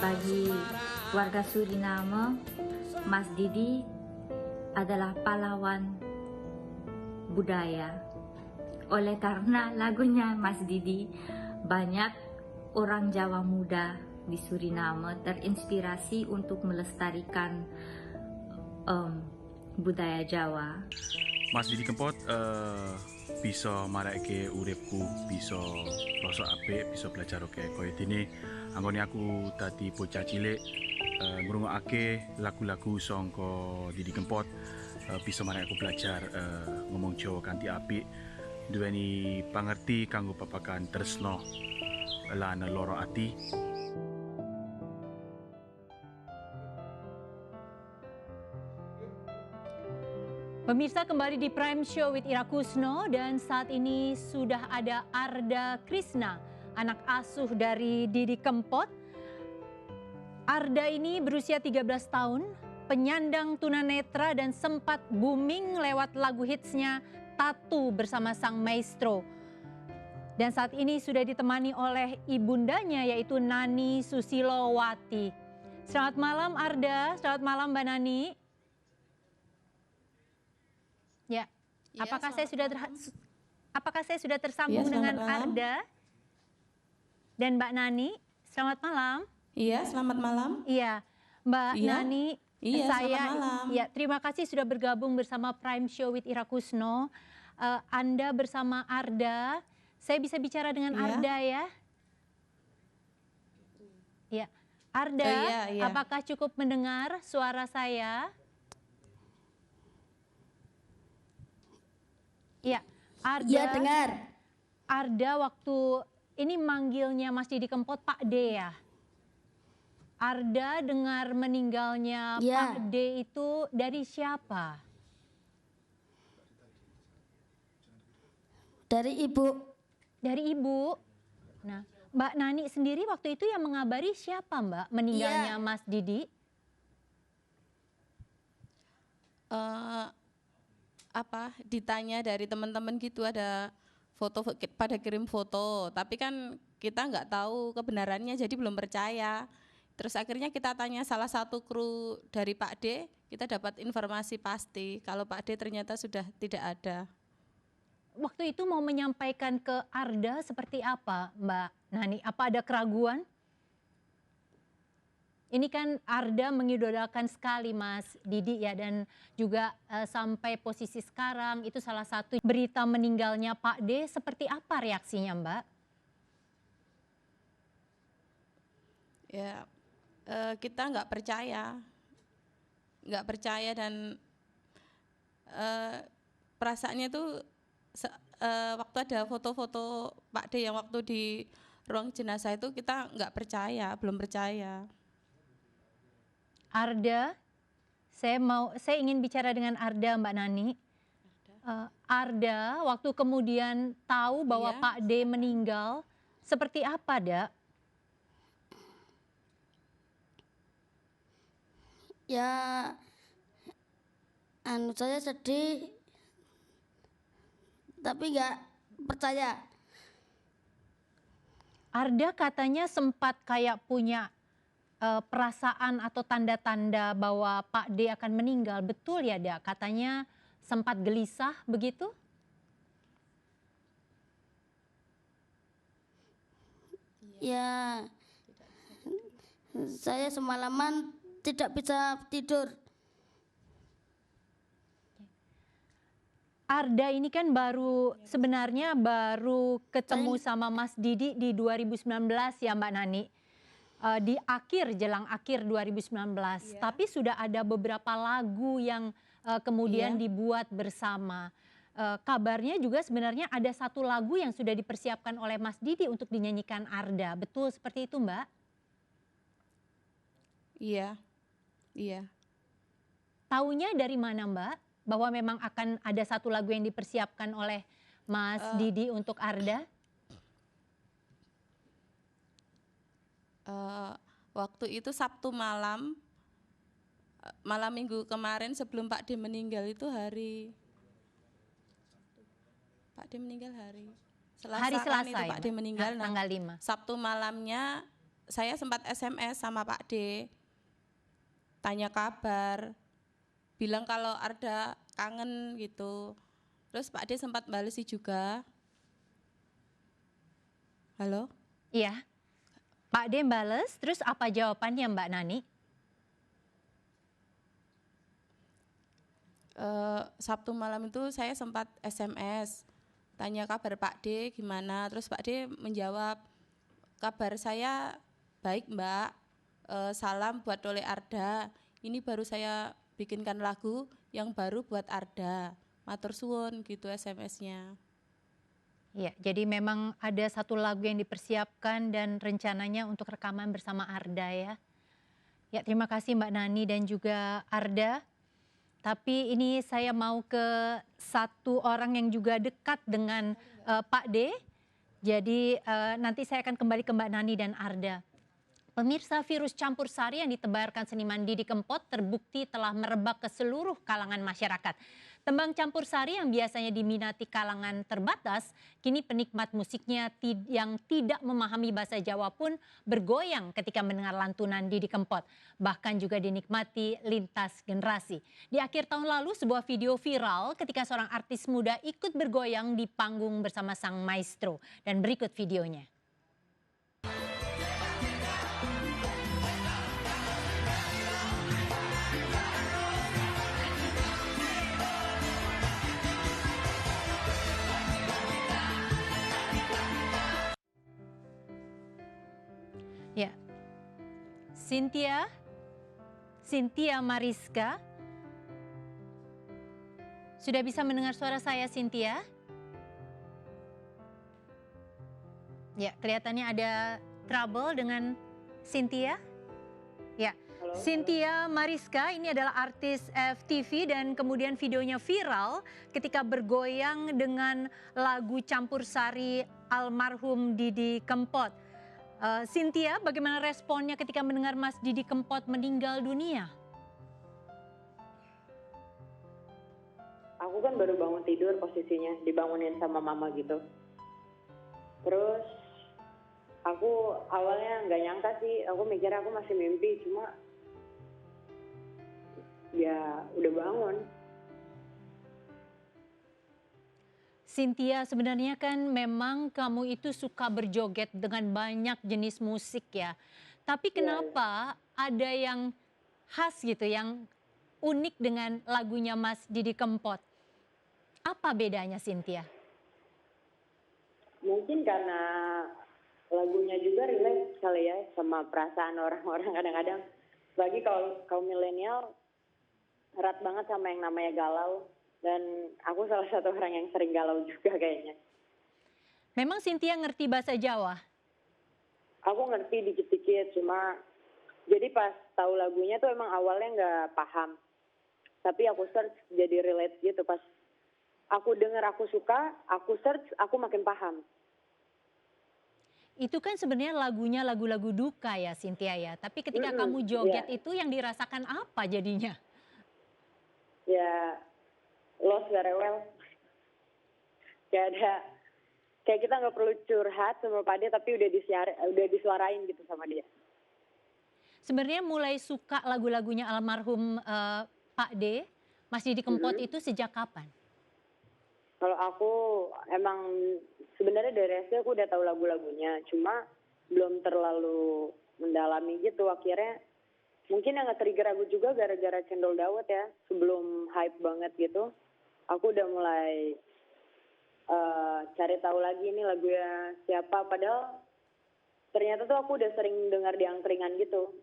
Bagi warga Suriname, Mas Didi adalah pahlawan budaya. Oleh karena lagunya Mas Didi, banyak orang Jawa muda di Suriname terinspirasi untuk melestarikan budaya Jawa. Mas Didi Kempot bisa marake uripku, bisa rasa apik, bisa belajar koyo dene anggone aku dadi bocah cilik ngrungokake lagu-lagu saka Didi Kempot, bisa marake aku belajar ngomong Jawa kanthi apik, duweni pangerti kanggo babagan tresno lan loro ati. Pemirsa, kembali di Prime Show with Ira Kusno, dan saat ini sudah ada Arda Krisna, anak asuh dari Didi Kempot. Arda ini berusia 13 tahun, penyandang tunanetra dan sempat booming lewat lagu hitsnya Tatu bersama sang maestro. Dan saat ini sudah ditemani oleh ibundanya yaitu Nani Susilowati. Selamat malam Arda, selamat malam Mbak Nani. Ya, apakah saya sudah tersambung dengan Arda dan Mbak Nani? Selamat malam. Iya, selamat malam. Iya, Mbak Nani. Iya, selamat malam. Ya, terima kasih sudah bergabung bersama Prime Show with Ira Kusno. Anda bersama Arda. Saya bisa bicara dengan Arda ya? Ya, Arda, apakah cukup mendengar suara saya? Iya, Arda. Iya, dengar. Arda waktu ini manggilnya Mas Didi Kempot Pak D ya. Arda dengar meninggalnya Pak D itu dari siapa? Dari ibu. Dari ibu. Nah, Mbak Nani sendiri waktu itu yang mengabari siapa Mbak meninggalnya Mas Didi? Ditanya dari teman-teman gitu, ada foto, pada kirim foto, tapi kan kita nggak tahu kebenarannya jadi belum percaya. Terus akhirnya kita tanya salah satu kru dari Pak D, kita dapat informasi pasti kalau Pak D ternyata sudah tidak ada. Waktu itu mau menyampaikan ke Arda seperti apa Mbak Nani? Apa ada keraguan? Ini kan Arda mengidolakan sekali Mas Didi ya, dan juga sampai posisi sekarang itu salah satu berita meninggalnya Pak D, seperti apa reaksinya Mbak? Ya, kita nggak percaya dan perasaannya tuh waktu ada foto-foto Pak D yang waktu di ruang jenazah itu kita nggak percaya, belum percaya. Arda, saya ingin bicara dengan Arda Mbak Nani. Arda, waktu kemudian tahu bahwa Pak D meninggal, seperti apa, Da? Ya, saya sedih, tapi nggak percaya. Arda katanya sempat kayak punya perasaan atau tanda-tanda bahwa Pak D akan meninggal, betul ya Da? Katanya sempat gelisah begitu? Ya, saya semalaman tidak bisa tidur. Arda ini kan sebenarnya baru ketemu sama Mas Didi di 2019 ya Mbak Nani. Di jelang akhir 2019, tapi sudah ada beberapa lagu yang kemudian dibuat bersama. Kabarnya juga sebenarnya ada satu lagu yang sudah dipersiapkan oleh Mas Didi untuk dinyanyikan Arda, betul seperti itu Mbak? Iya. Taunya dari mana Mbak? Bahwa memang akan ada satu lagu yang dipersiapkan oleh Mas Didi untuk Arda? Waktu itu Sabtu malam Minggu kemarin sebelum Pak D meninggal itu Pak D meninggal hari Selasa hari Selasa kan itu ya, Pak D meninggal tanggal 5. Sabtu malamnya saya sempat SMS sama Pak D, tanya kabar, bilang kalau Arda kangen gitu. Terus Pak D sempat balesi juga. Halo? Iya. Pak D bales, terus apa jawabannya Mbak Nani? Sabtu malam itu saya sempat SMS, tanya kabar Pak D gimana. Terus Pak D menjawab, kabar saya baik Mbak, salam buat Dole Arda. Ini baru saya bikinkan lagu yang baru buat Arda. Matur suwun gitu SMS-nya. Ya, jadi memang ada satu lagu yang dipersiapkan dan rencananya untuk rekaman bersama Arda ya. Ya, terima kasih Mbak Nani dan juga Arda. Tapi ini saya mau ke satu orang yang juga dekat dengan Pak D. Jadi nanti saya akan kembali ke Mbak Nani dan Arda. Pemirsa, virus campur sari yang ditebarkan seniman Didi Kempot terbukti telah merebak ke seluruh kalangan masyarakat. Tembang campur sari yang biasanya diminati kalangan terbatas, kini penikmat musiknya yang tidak memahami bahasa Jawa pun bergoyang ketika mendengar lantunan Didi Kempot. Bahkan juga dinikmati lintas generasi. Di akhir tahun lalu sebuah video viral ketika seorang artis muda ikut bergoyang di panggung bersama sang maestro. Dan berikut videonya. Ya, Cynthia Mariska, sudah bisa mendengar suara saya Cynthia? Ya, kelihatannya ada trouble dengan Cynthia. Ya, Cynthia Mariska ini adalah artis FTV dan kemudian videonya viral ketika bergoyang dengan lagu campur sari almarhum Didi Kempot. Cynthia, bagaimana responnya ketika mendengar Mas Didi Kempot meninggal dunia? Aku kan baru bangun tidur posisinya, dibangunin sama mama gitu. Terus aku awalnya nggak nyangka sih, aku mikir aku masih mimpi, cuma ya udah bangun. Cynthia, sebenarnya kan memang kamu itu suka berjoget dengan banyak jenis musik ya. Tapi kenapa ada yang khas gitu, yang unik dengan lagunya Mas Didi Kempot? Apa bedanya Cynthia? Mungkin karena lagunya juga relate kali ya sama perasaan orang-orang kadang-kadang. Bagi kaum milenial erat banget sama yang namanya galau. Dan aku salah satu orang yang sering galau juga kayaknya. Memang Cynthia ngerti bahasa Jawa? Aku ngerti dikit-dikit, cuma jadi pas tahu lagunya tuh emang awalnya nggak paham. Tapi aku search jadi relate gitu. Pas aku denger aku suka, aku search, aku makin paham. Itu kan sebenarnya lagunya lagu-lagu duka ya Cynthia ya. Tapi ketika kamu joget itu yang dirasakan apa jadinya? Ya, lost very well. Kayak kita nggak perlu curhat sama Pak D, tapi udah disuarain gitu sama dia. Sebenarnya mulai suka lagu-lagunya almarhum Pak D, Mas Didi Kempot itu sejak kapan? Kalau aku emang sebenarnya dari SD aku udah tahu lagu-lagunya, cuma belum terlalu mendalami gitu. Akhirnya mungkin yang nge-trigger aku juga gara-gara Cendol Dawet ya, sebelum hype banget gitu. Aku udah mulai cari tahu lagi nih lagunya siapa, padahal ternyata tuh aku udah sering dengar di angkringan gitu.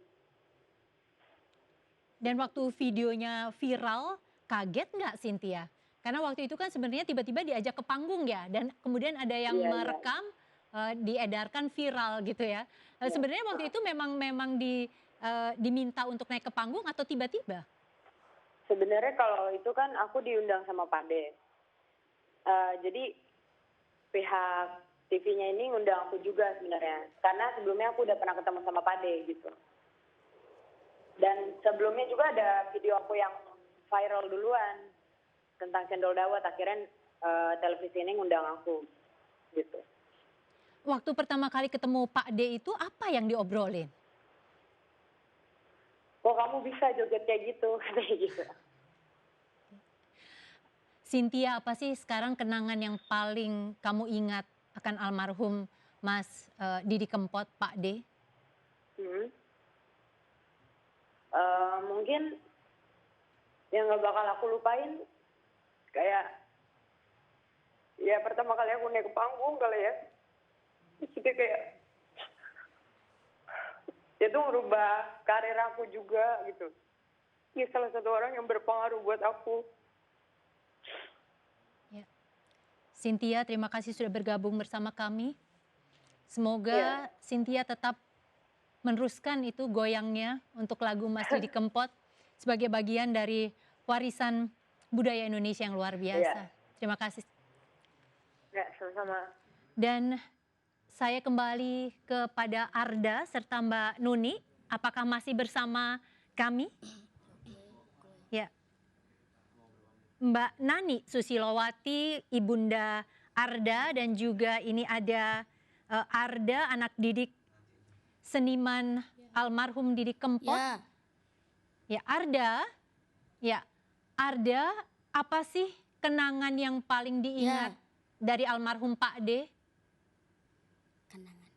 Dan waktu videonya viral, kaget nggak Cynthia? Karena waktu itu kan sebenarnya tiba-tiba diajak ke panggung ya, dan kemudian ada yang merekam, diedarkan viral gitu ya. Sebenarnya waktu itu memang diminta untuk naik ke panggung atau tiba-tiba? Sebenarnya kalau itu kan aku diundang sama Pak D. Jadi pihak TV-nya ini ngundang aku juga sebenarnya. Karena sebelumnya aku udah pernah ketemu sama Pak D gitu. Dan sebelumnya juga ada video aku yang viral duluan tentang Cendol Dawet. Akhirnya televisi ini ngundang aku gitu. waktu pertama kali ketemu Pak D itu apa yang diobrolin? Kok kamu bisa joget kayak gitu? Kayak gitu. Cynthia, apa sih sekarang kenangan yang paling kamu ingat akan almarhum Mas Didi Kempot, Pak D? Mungkin yang nggak bakal aku lupain kayak ya pertama kali aku naik ke panggung kali ya. Terus itu kayak itu ngerubah karir aku juga gitu. Dia salah satu orang yang berpengaruh buat aku. Cynthia, terima kasih sudah bergabung bersama kami. Semoga Cynthia tetap meneruskan itu goyangnya untuk lagu Mas Didi Kempot sebagai bagian dari warisan budaya Indonesia yang luar biasa. Terima kasih. Ya, sama-sama. Dan saya kembali kepada Arda serta Mbak Nuni. Apakah masih bersama kami? Ya. Mbak Nani Susilowati, Ibunda Arda, dan juga ini ada Arda, anak didik seniman almarhum Didi Kempot. Ya, Ya, Arda, apa sih kenangan yang paling diingat dari almarhum Pak D? kenangan.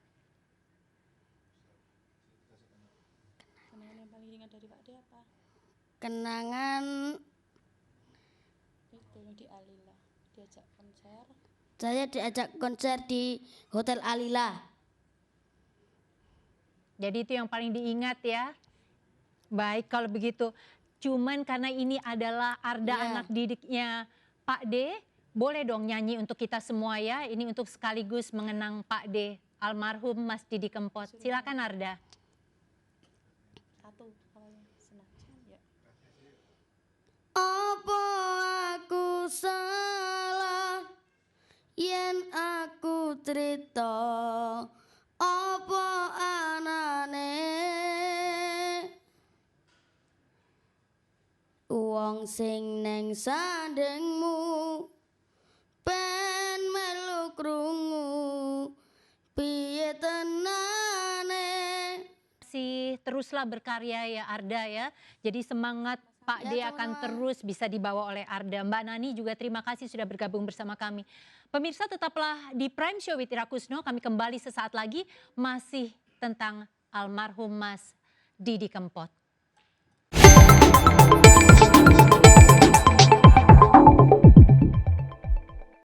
Kenangan yang paling ingat dari Pak D apa? Kenangan Itu di Alila, diajak konser. saya diajak konser di Hotel Alila. Jadi itu yang paling diingat ya. Baik kalau begitu. Cuman karena ini adalah Arda anak didiknya Pak D, boleh dong nyanyi untuk kita semua ya. Ini untuk sekaligus mengenang Pak D, almarhum Mas Didi Kempot. Silakan Arda. Satu, awalnya senajan ya. Apa aku salah yen aku cerita apa anane wong sing neng sandengmu ben melu krungu piye tenane. Teruslah berkarya ya Arda ya. Jadi semangat Pak D akan terus bisa dibawa oleh Arda. Mbak Nani juga terima kasih sudah bergabung bersama kami. Pemirsa tetaplah di Prime Show with Ira Kusno. Kami kembali sesaat lagi masih tentang almarhum Mas Didi Kempot.